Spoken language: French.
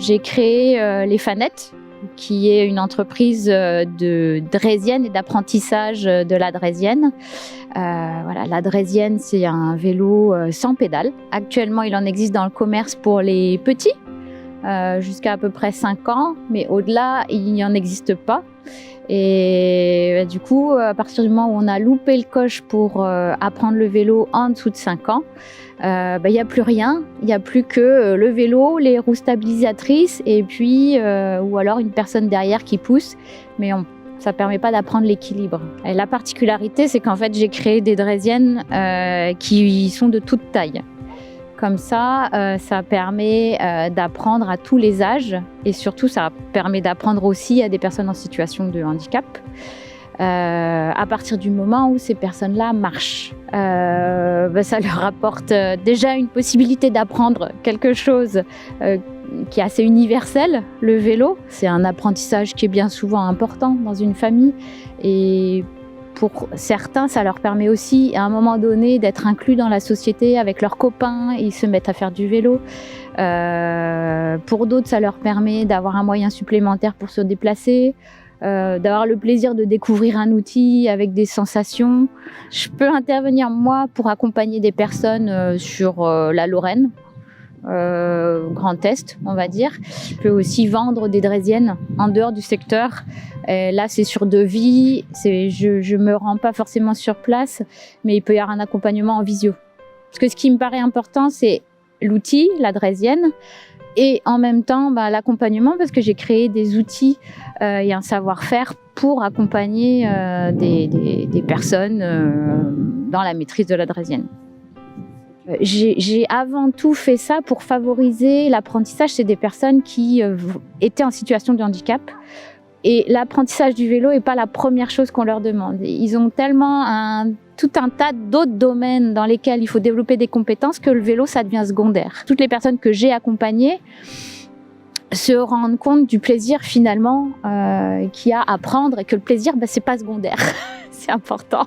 J'ai créé les Fanettes, qui est une entreprise de draisienne et d'apprentissage de la draisienne. Voilà, la draisienne, c'est un vélo sans pédale. Actuellement, il en existe dans le commerce pour les petits, jusqu'à à peu près 5 ans, mais au-delà, il n'y en existe pas. Et du coup, à partir du moment où on a loupé le coche pour apprendre le vélo en dessous de 5 ans, il n'y a plus rien, il n'y a plus que le vélo, les roues stabilisatrices et puis ou alors une personne derrière qui pousse, mais ça ne permet pas d'apprendre l'équilibre. Et la particularité, c'est qu'en fait, j'ai créé des draisiennes qui sont de toute taille. Comme ça permet d'apprendre à tous les âges et surtout, ça permet d'apprendre aussi à des personnes en situation de handicap. À partir du moment où ces personnes-là marchent, ça leur apporte déjà une possibilité d'apprendre quelque chose qui est assez universel, le vélo. C'est un apprentissage qui est bien souvent important dans une famille et pour certains, ça leur permet aussi, à un moment donné, d'être inclus dans la société avec leurs copains et ils se mettent à faire du vélo. Pour d'autres, ça leur permet d'avoir un moyen supplémentaire pour se déplacer, d'avoir le plaisir de découvrir un outil avec des sensations. Je peux intervenir, moi, pour accompagner des personnes sur la Lorraine, Grand Est, on va dire. Je peux aussi vendre des draisiennes en dehors du secteur. Là, c'est sur devis. Je me rends pas forcément sur place, mais il peut y avoir un accompagnement en visio. Parce que ce qui me paraît important, c'est l'outil, la draisienne, et en même temps l'accompagnement, parce que j'ai créé des outils et un savoir-faire pour accompagner des personnes dans la maîtrise de la draisienne. J'ai avant tout fait ça pour favoriser l'apprentissage chez des personnes qui étaient en situation de handicap. Et l'apprentissage du vélo n'est pas la première chose qu'on leur demande. Ils ont tellement tout un tas d'autres domaines dans lesquels il faut développer des compétences que le vélo, ça devient secondaire. Toutes les personnes que j'ai accompagnées se rendent compte du plaisir finalement qu'il y a à apprendre et que le plaisir, c'est pas secondaire, c'est important.